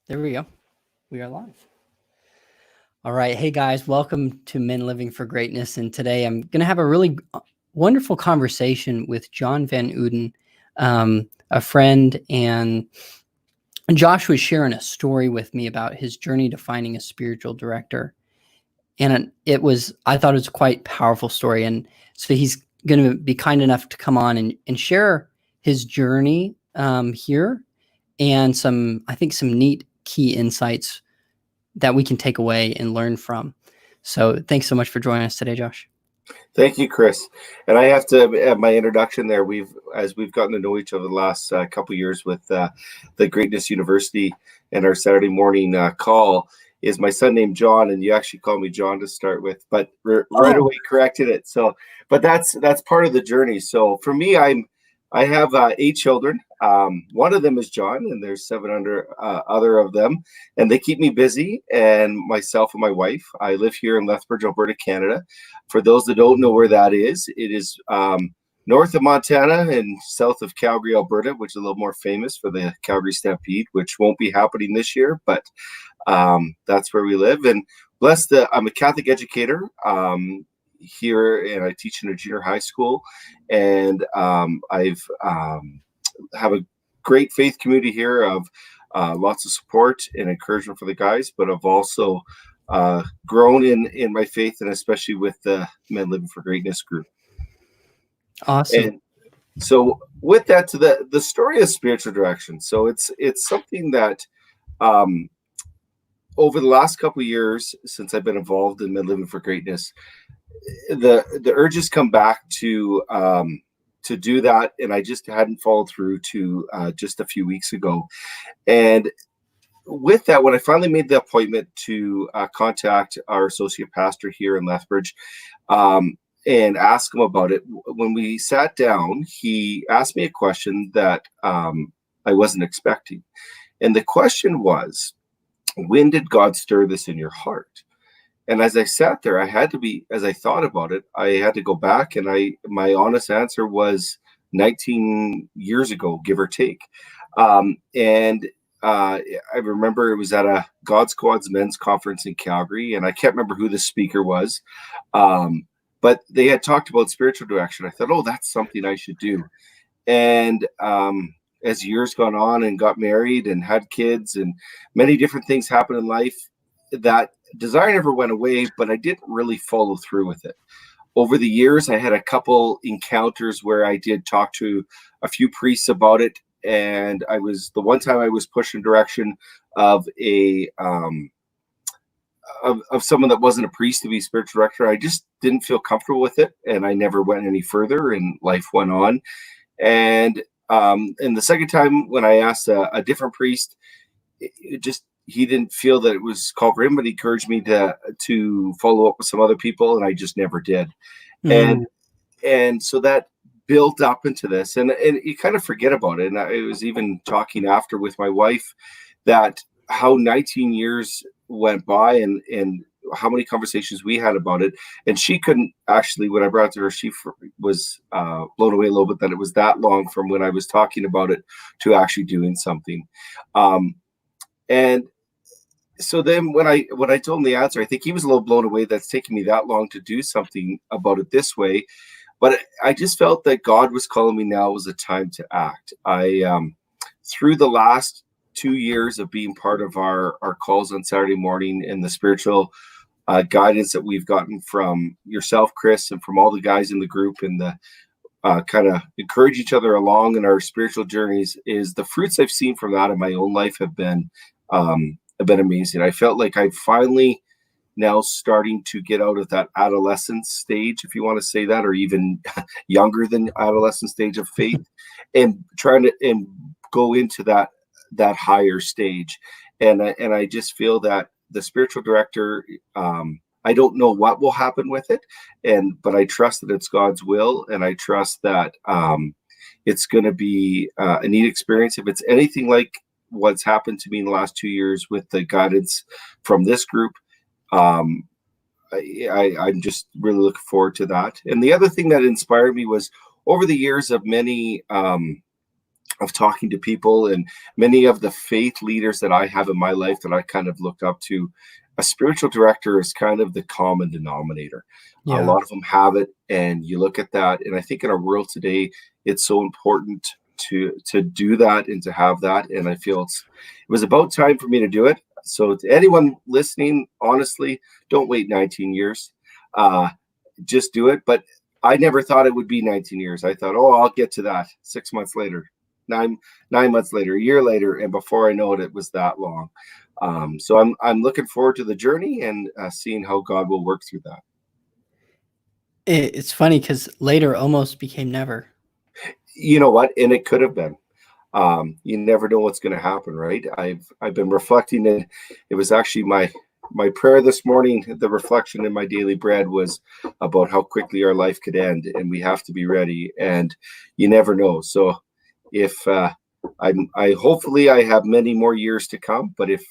There we go. We are live. All right. Hey, guys. Welcome to Men Living for Greatness. And today I'm going to have a really wonderful conversation with John Van Uden, a friend. And Josh was sharing a story with me about his journey to finding a spiritual director. And I thought it was quite a powerful story. And so he's going to be kind enough to come on and share his journey here and some neat key insights that we can take away and learn from. So thanks so much for joining us today, Josh. Thank you, Chris. And I have to add my introduction there. As we've gotten to know each other the last couple of years with the Greatness University and our Saturday morning call, is my son named John, and you actually call me John to start with, but right away corrected it. So, but that's part of the journey. So for me, I have 8 children. One of them is John, and there's 7 other of them, and they keep me busy, and myself and my wife. I live here in Lethbridge, Alberta, Canada. For those that don't know where that is, it is north of Montana and south of Calgary, Alberta, which is a little more famous for the Calgary Stampede, which won't be happening this year, but that's where we live. And I'm a Catholic educator here, and I teach in a junior high school, and I've have a great faith community here of lots of support and encouragement for the guys, but I've also grown in my faith, and especially with the Men Living for Greatness group. Awesome. And so with that, to the story of spiritual direction. So it's something that over the last couple of years, since I've been involved in Men Living for Greatness, the urges come back to do that, and I just hadn't followed through to just a few weeks ago. And with that, when I finally made the appointment to contact our associate pastor here in Lethbridge and ask him about it, when we sat down, he asked me a question that I wasn't expecting. And the question was, when did God stir this in your heart? And as I sat there, as I thought about it, I had to go back, and my honest answer was 19 years ago, give or take. And I remember it was at a God Squad's men's conference in Calgary, and I can't remember who the speaker was, but they had talked about spiritual direction. I thought, that's something I should do. And as years gone on and got married and had kids and many different things happened in life, that desire never went away, but I didn't really follow through with it. Over the years, I had a couple encounters where I did talk to a few priests about it, and the one time I was pushed in direction of of someone that wasn't a priest to be spiritual director. I just didn't feel comfortable with it, and I never went any further, and life went on. And the second time when I asked a different priest, he didn't feel that it was called for him, but he encouraged me to follow up with some other people, and I just never did. And so that built up into this, and you kind of forget about it. And I was even talking after with my wife that how 19 years went by, and how many conversations we had about it. And she couldn't actually, when I brought it to her, she was blown away a little bit that it was that long from when I was talking about it to actually doing something. And so then when I told him the answer, I think he was a little blown away that's taking me that long to do something about it this way. But I just felt that God was calling me now was a time to act. Through the last 2 years of being part of our calls on Saturday morning and the spiritual guidance that we've gotten from yourself, Chris, and from all the guys in the group, and the kind of encourage each other along in our spiritual journeys, is the fruits I've seen from that in my own life have been amazing. I felt like I'm finally now starting to get out of that adolescence stage, if you want to say that, or even younger than adolescent stage of faith, and trying to go into that higher stage. And I just feel that the spiritual director, I don't know what will happen with it, but I trust that it's God's will, and I trust that it's going to be a neat experience. If it's anything like what's happened to me in the last 2 years with the guidance from this group, I'm just really looking forward to that. And the other thing that inspired me was over the years of many of talking to people, and many of the faith leaders that I have in my life that I kind of looked up to, a spiritual director is kind of the common denominator. A Yeah. lot of them have it, and you look at that, and I think in our world today, it's so important to do that and to have that. And I feel it was about time for me to do it. So to anyone listening, honestly, don't wait 19 years. Just do it. But I never thought it would be 19 years. I thought, oh, I'll get to that 6 months later, nine months later, a year later, and before I know it, it was that long. So I'm looking forward to the journey and seeing how God will work through that. It's funny because later almost became never. You know what? And it could have been. You never know what's going to happen, right? I've been reflecting, and it was actually my prayer this morning. The reflection in my daily bread was about how quickly our life could end, and we have to be ready. And you never know. So if I hopefully I have many more years to come, but if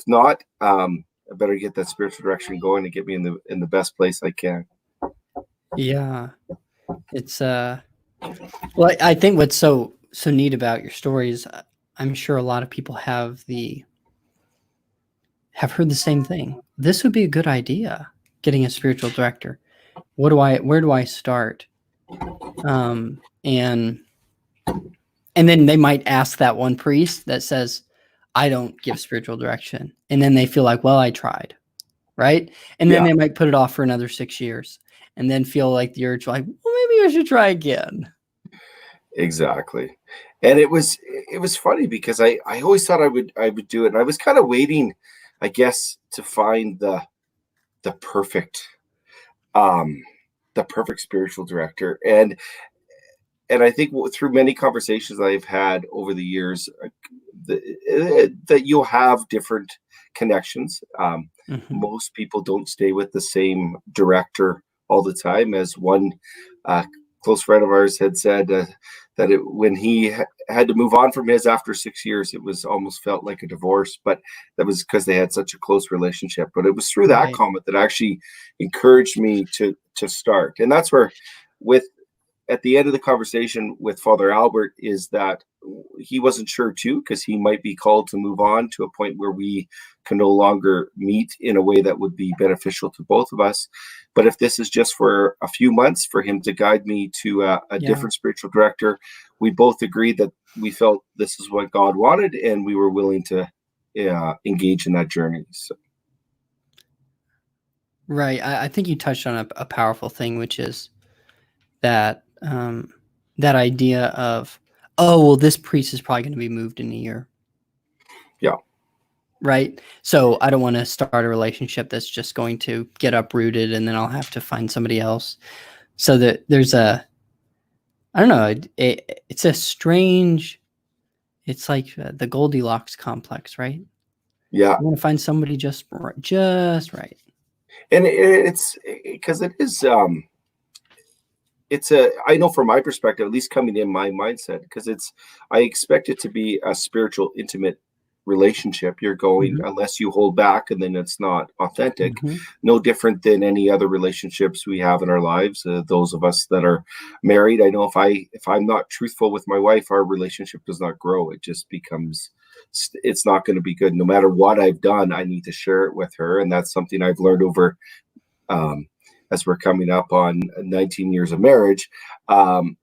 not, I better get that spiritual direction going and get me in the best place I can. Yeah. It's well, I think what's so neat about your story is I'm sure a lot of people have heard the same thing. This would be a good idea, getting a spiritual director. Where do I start? And then they might ask that one priest that says, I don't give spiritual direction. And then they feel like, well, I tried. Right. And then Yeah, they might put it off for another 6 years and then feel like the urge, like, well, maybe I should try again. exactly. And it was funny because I always thought I would do it, and I was kind of waiting, I guess, to find the perfect um the perfect spiritual director. And I think through many conversations I've had over the years, that you'll have different connections. Mhm. Most people don't stay with the same director all the time. As one uh, close friend of ours had said, that when he had to move on from his after 6 years, it was almost felt like a divorce. But that was because they had such a close relationship. But it was through that Right. comment that actually encouraged me to start. And that's where, with at the end of the conversation with Father Albert, is that he wasn't sure too, because he might be called to move on to a point where we can no longer meet in a way that would be beneficial to both of us. But if this is just for a few months for him to guide me to a Yeah. different spiritual director, we both agreed that we felt this is what God wanted, and we were willing to engage in that journey. So. Right. I think you touched on a powerful thing, which is that that idea of, oh, well, this priest is probably going to be moved in a year. Yeah. Right. So I don't want to start a relationship that's just going to get uprooted and then I'll have to find somebody else. So that there's I don't know, it's a strange, it's like the Goldilocks complex, right? Yeah. You want to find somebody just right. And it's because it is it's a I know from my perspective, at least coming in my mindset, because I expect it to be a spiritual, intimate relationship. You're going, Mhm. unless you hold back, and then it's not authentic. Mhm. No different than any other relationships we have in our lives. Those of us that are married, I know if I'm not truthful with my wife, our relationship does not grow. It just becomes, it's not going to be good. No matter what I've done, I need to share it with her, and that's something I've learned over, um, as we're coming up on 19 years of marriage, that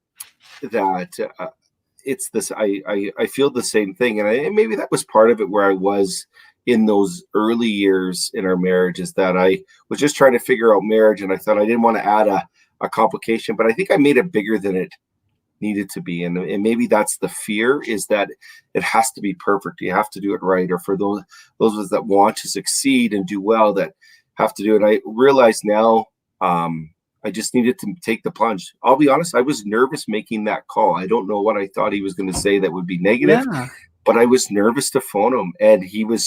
it's this. I feel the same thing, and maybe that was part of it where I was in those early years in our marriage, is that I was just trying to figure out marriage, and I thought I didn't want to add a complication, but I think I made it bigger than it needed to be. And maybe that's the fear, is that it has to be perfect. You have to do it right. Or for those of us that want to succeed and do well, that have to do it. I realize now, I just needed to take the plunge. I'll be honest, I was nervous making that call. I don't know what I thought he was going to say that would be negative, Yeah. but I was nervous to phone him. And he was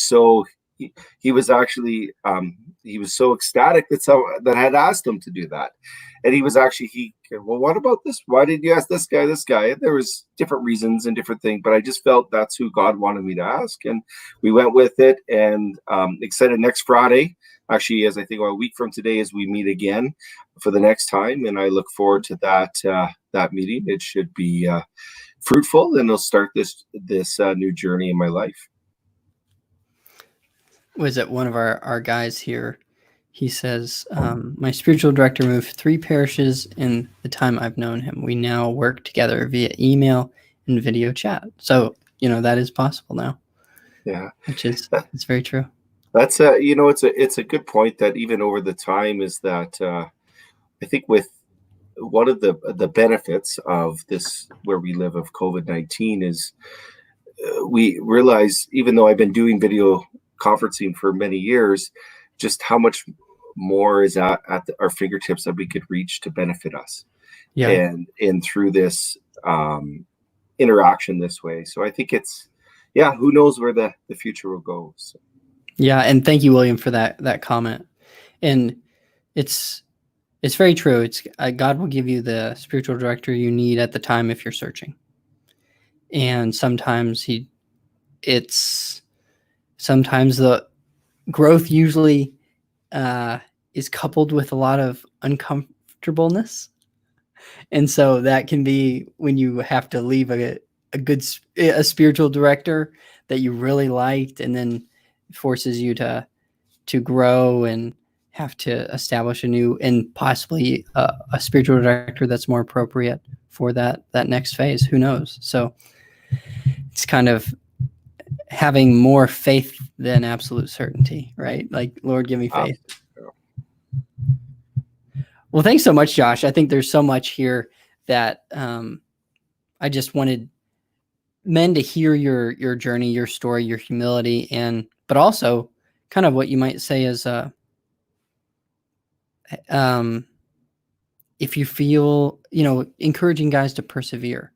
he was actually, he was so ecstatic that I had asked him to do that. And he was actually, well, what about this? Why did you ask this guy, this guy? And there was different reasons and different things, but I just felt that's who God wanted me to ask. And we went with it, and excited next Friday, actually, as I think a week from today, as we meet again for the next time. And I look forward to that meeting. It should be fruitful, and it'll start this new journey in my life. Was it one of our guys here? He says, my spiritual director moved 3 parishes in the time I've known him. We now work together via email and video chat. So, that is possible now. Yeah. Which is, it's very true. That's it's a good point that even over the time is that I think with one of the benefits of this where we live of COVID-19 is we realize, even though I've been doing video conferencing for many years, just how much more is at our fingertips that we could reach to benefit us. Yeah. And through this interaction this way. So I think it's, who knows where the future will go. So. Yeah. And thank you, William, for that comment. And it's very true. It's God will give you the spiritual director you need at the time if you're searching. And sometimes sometimes the growth usually is coupled with a lot of uncomfortableness. And so that can be when you have to leave a spiritual director that you really liked, and then forces you to grow and have to establish a new and possibly a spiritual director that's more appropriate for that next phase. Who knows? So it's kind of having more faith than absolute certainty, right? Like, Lord, give me faith. Well, thanks so much, Josh. I think there's so much here that I just wanted men to hear your journey, your story, your humility, but also kind of what you might say is if you feel, encouraging guys to persevere,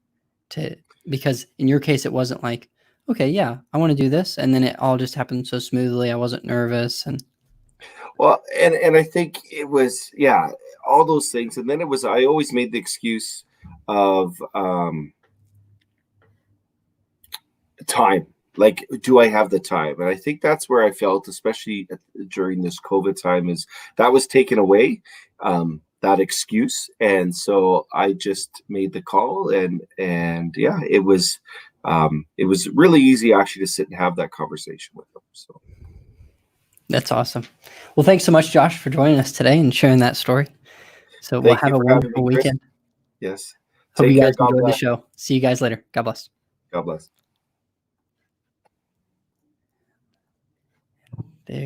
because in your case, it wasn't like, okay, yeah, I want to do this, and then it all just happened so smoothly. I wasn't nervous. Well, and I think it was, all those things. And then it was, I always made the excuse of time. Like, do I have the time? And I think that's where I felt, especially during this COVID time, is that was taken away, that excuse. And so I just made the call, and it was really easy actually to sit and have that conversation with them. So. That's awesome. Well, thanks so much, Josh, for joining us today and sharing that story. So we'll have a wonderful weekend. Yes. Hope you guys enjoyed the show. See you guys later. God bless. God bless.